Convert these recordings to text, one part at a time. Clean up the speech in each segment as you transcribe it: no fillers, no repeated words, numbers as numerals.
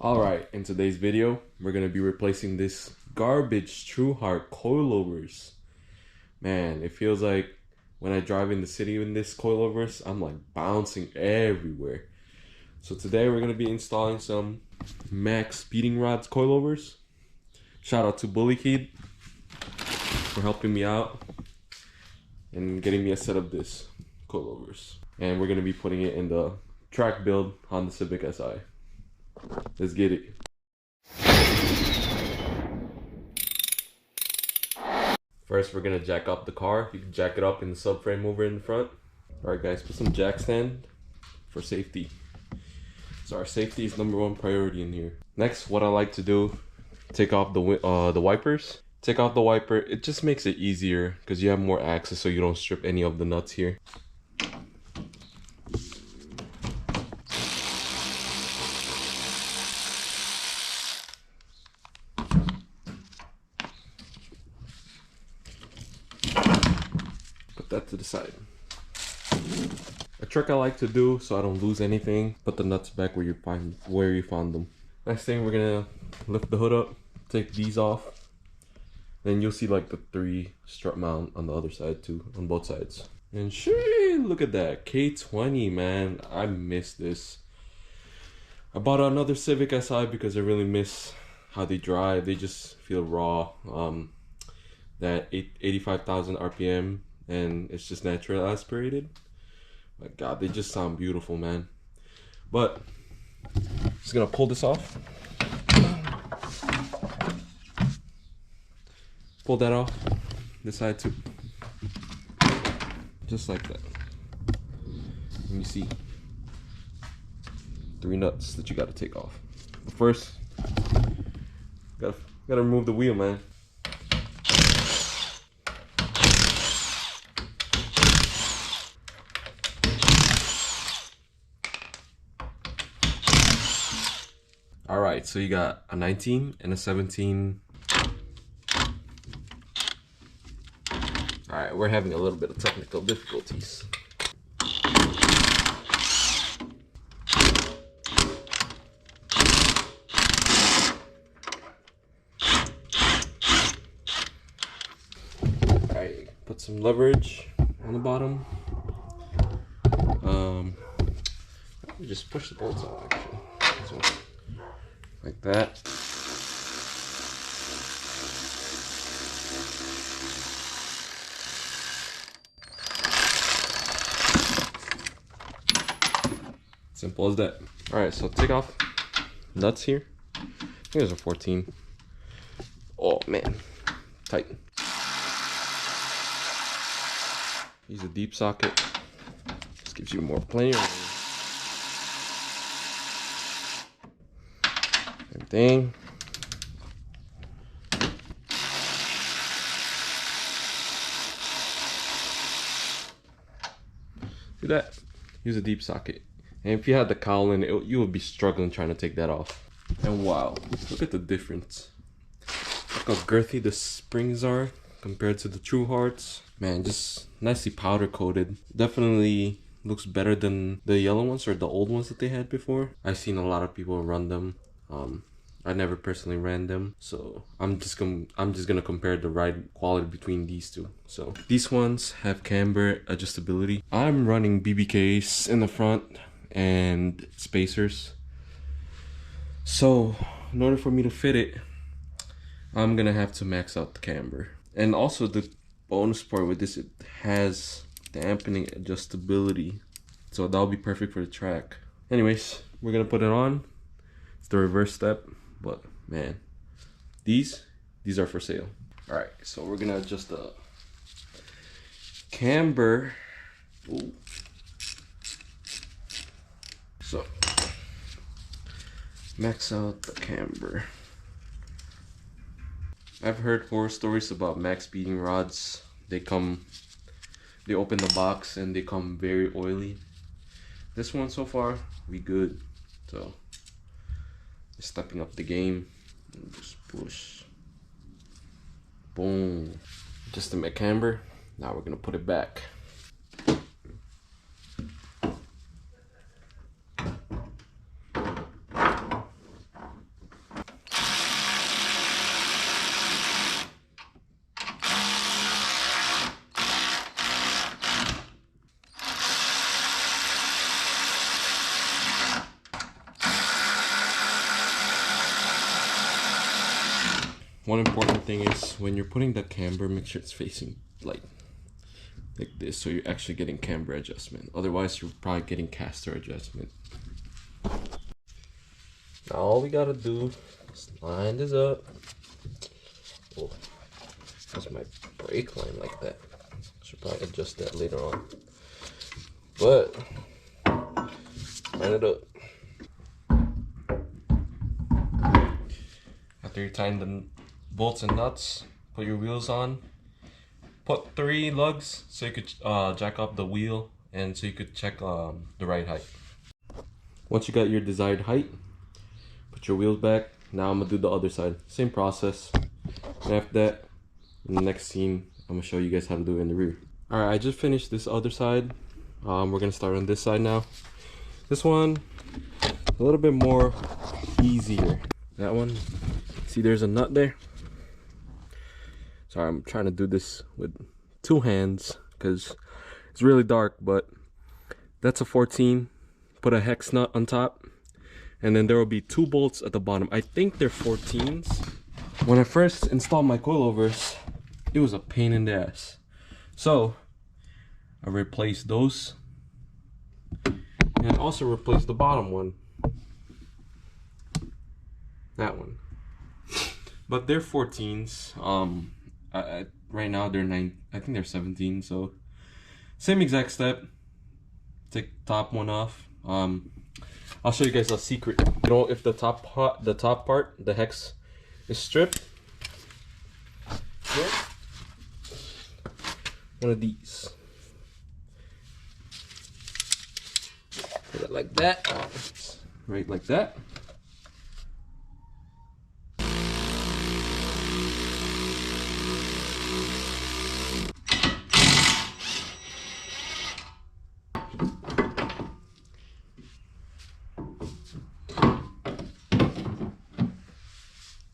Alright, in today's video, we're going to be replacing this garbage True Heart coilovers. Man, it feels like when I drive in the city in this coilovers, I'm like bouncing everywhere. So today we're going to be installing some MaXpeedingRods coilovers. Shout out to Bully Kid for helping me out and getting me a set of this coilovers. And we're going to be putting it in the track build on the Civic Si. Let's get it. First, we're gonna jack up the car. You can jack it up in the subframe over in the front. Alright guys, put some jack stand for safety. So our safety is #1 priority in here. Next, what I like to do, take off the wipers. Take off the wiper, it just makes it easier because you have more access so you don't strip any of the nuts here. That to the side. A trick I like to do so I don't lose anything, put the nuts back where you found them. Next thing, we're gonna lift the hood up, take these off, then you'll see like the 3 strut mount on the other side too, on both sides. And sure, look at that K20, man. I miss this. I bought another Civic Si because I really miss how they drive. They just feel raw. That 85,000 RPM. And it's just natural aspirated. My god, they just sound beautiful, man. But just gonna pull this off. Pull that off this side too, just like that. And you see 3 nuts that you gotta take off. But first, gotta remove the wheel, man. Alright, so you got a 19 and a 17. Alright, we're having a little bit of technical difficulties. Alright, put some leverage on the bottom. Just push the bolts out actually. So, like that. Simple as that. Alright, so take off nuts here. I think there's a 14. Oh man, tight. Use a deep socket. This gives you more plenty of room. Same thing. Do that. Use a deep socket. And if you had the cowl in it, you would be struggling trying to take that off. And wow, look at the difference. Look how girthy the springs are compared to the True Hearts. Man, just nicely powder coated. Definitely looks better than the yellow ones or the old ones that they had before. I've seen a lot of people run them. I never personally ran them, so I'm just gonna compare the ride quality between these two. So these ones have camber adjustability. I'm running BBKs in the front and spacers. So in order for me to fit it, I'm gonna have to max out the camber. And also the bonus part with this, it has dampening adjustability, so that'll be perfect for the track. Anyways, we're gonna put it on. It's the reverse step, but man, these are for sale. All right, so we're gonna adjust the camber. Ooh. So max out the camber. I've heard horror stories about MaXpeedingRods. They open the box and they come very oily. This one so far, we good. So stepping up the game. Just push. Boom. Just the camber. Now we're gonna put it back. one important thing is when you're putting the camber, make sure it's facing like this, so you're actually getting camber adjustment. Otherwise, you're probably getting caster adjustment. Now all we gotta do is line this up. Oh, that's my brake line like that. Should probably adjust that later on. But line it up. After you tighten the bolts and nuts, put your wheels on. Put 3 lugs so you could jack up the wheel and so you could check the right height. Once you got your desired height, put your wheels back. Now I'm gonna do the other side. Same process. And after that, in the next scene, I'm gonna show you guys how to do it in the rear. Alright, I just finished this other side. We're gonna start on this side now. This one, a little bit more easier. That one, see there's a nut there? Sorry, I'm trying to do this with 2 hands because it's really dark, but that's a 14. Put a hex nut on top, and then there will be 2 bolts at the bottom. I think they're 14s. When I first installed my coilovers, it was a pain in the ass. So I replaced those and also replaced the bottom one. That one. But they're 14s. Right now they're 9. I think they're 17. So same exact step. Take the top one off. I'll show you guys a secret. You know, if the top part, the hex is stripped, here, one of these. Put it like that. Right like that.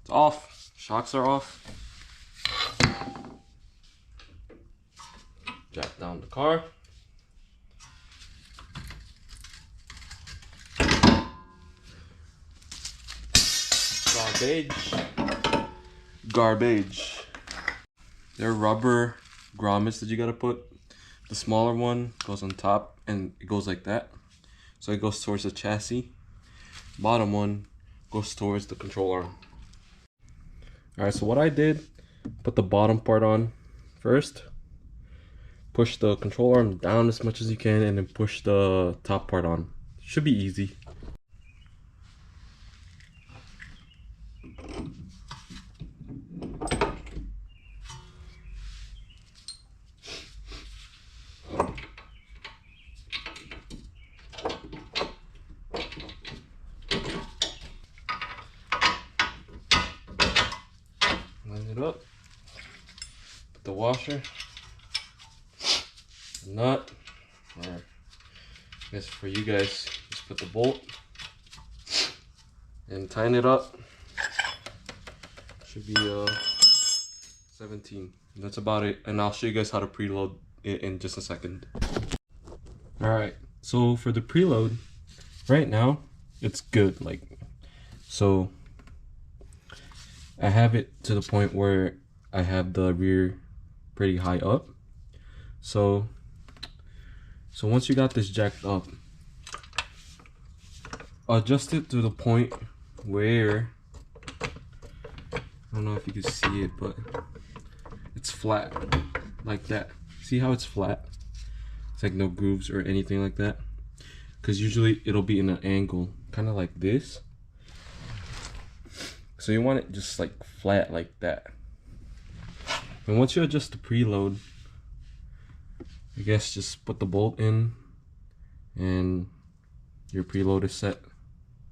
It's off. Shocks are off. Jack down the car. Garbage. There are rubber grommets that you gotta put. The smaller one goes on top and it goes like that. So it goes towards the chassis. Bottom one goes towards the control arm. Alright, so what I did, put the bottom part on first. Push the control arm down as much as you can and then push the top part on. Should be easy. Line it up. Put the washer, nut, or I guess for you guys, just put the bolt and tighten it up. Should be 17. That's about it, and I'll show you guys how to preload it in just a second. Alright, so for the preload, right now it's good. Like, so I have it to the point where I have the rear pretty high up. So once you got this jacked up, adjust it to the point where, I don't know if you can see it, but it's flat like that. See how it's flat? It's like no grooves or anything like that, because usually it'll be in an angle kind of like this. So you want it just like flat like that. And once you adjust the preload, I guess just put the bolt in and your preload is set.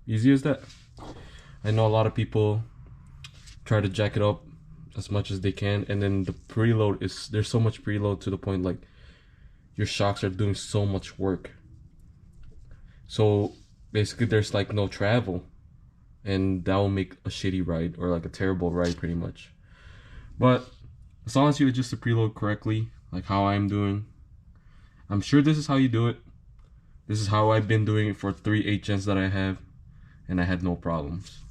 Easy as that. I know a lot of people try to jack it up as much as they can, and then the preload is, there's so much preload to the point like your shocks are doing so much work. So basically there's like no travel, and that will make a shitty ride or like a terrible ride pretty much. But as long as you adjust the preload correctly, like how I'm doing, I'm sure this is how you do it. This is how I've been doing it for 3 8-gens that I have, and I had no problems.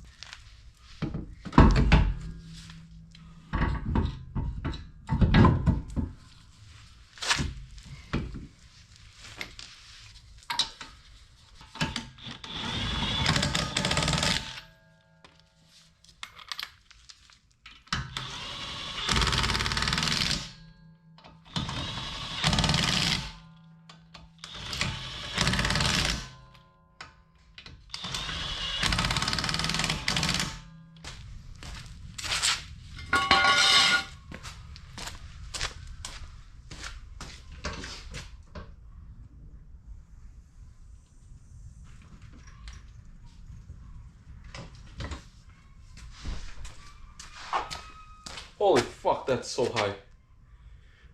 Holy fuck, that's so high.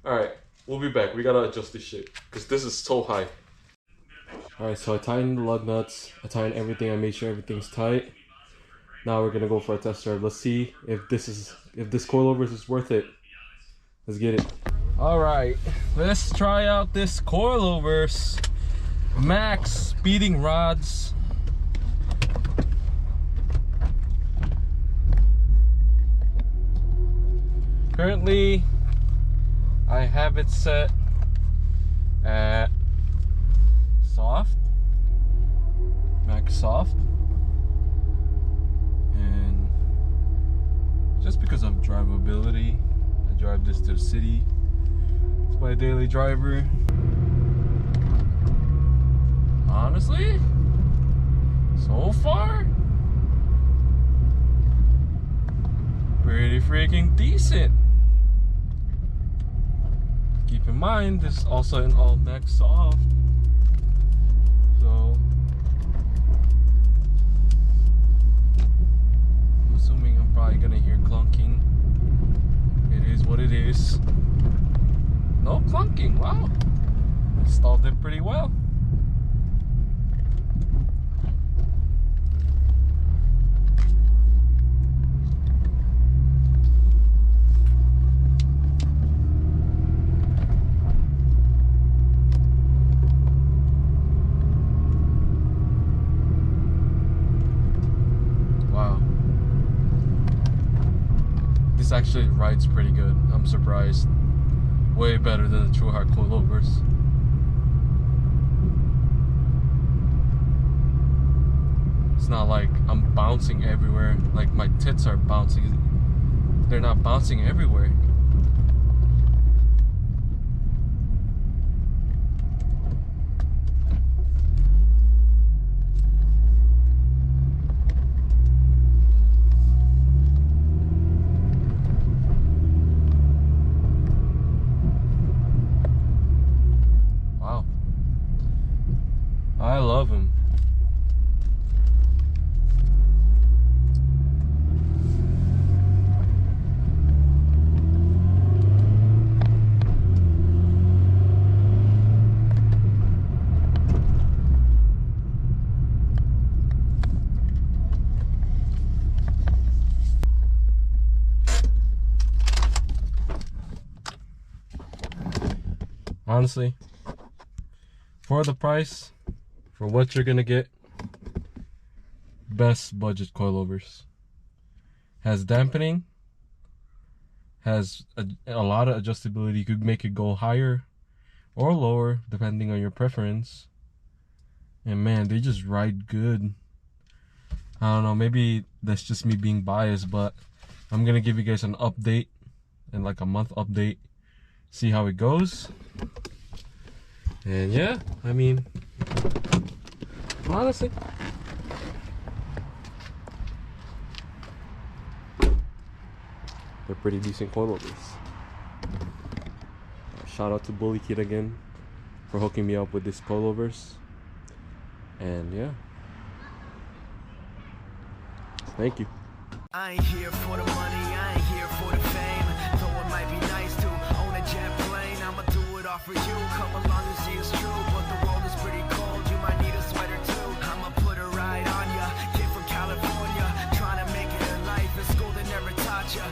Alright, we'll be back. We gotta adjust this shit, because this is so high. Alright, so I tightened the lug nuts. I tightened everything. I made sure everything's tight. Now we're gonna go for a test drive. Let's see if this coilovers is worth it. Let's get it. Alright, let's try out this Coilovers MaXpeedingRods. Currently, I have it set at soft, max soft, and just because of drivability, I drive this to the city. It's my daily driver. Honestly, so far, pretty freaking decent. Keep in mind, this is also an all max soft, so I'm assuming I'm probably gonna hear clunking. It is what it is. No clunking. Wow, installed it pretty well. This actually rides pretty good. I'm surprised. Way better than the True Heart Coilovers. It's not like I'm bouncing everywhere. Like my tits are bouncing. They're not bouncing everywhere. I love him. Honestly, for the price, for what you're gonna get, best budget coilovers. Has dampening, has a lot of adjustability. You could make it go higher or lower depending on your preference. And man, they just ride good. I don't know, maybe that's just me being biased, but I'm gonna give you guys an update, in like a month update, see how it goes. And yeah, I mean, honestly, they're pretty decent coilovers. Shout out to Bully Kid again for hooking me up with these coilovers. And yeah, thank you. I ain't here for the money, I ain't here for the fame. Though it might be nice to own a jet plane, I'ma do it all for you. Come along and see it's true, but the world is pretty cold. You might need a sweater too. I'ma put a ride on ya. Kid from California, trying to make it in life. In school they never taught ya.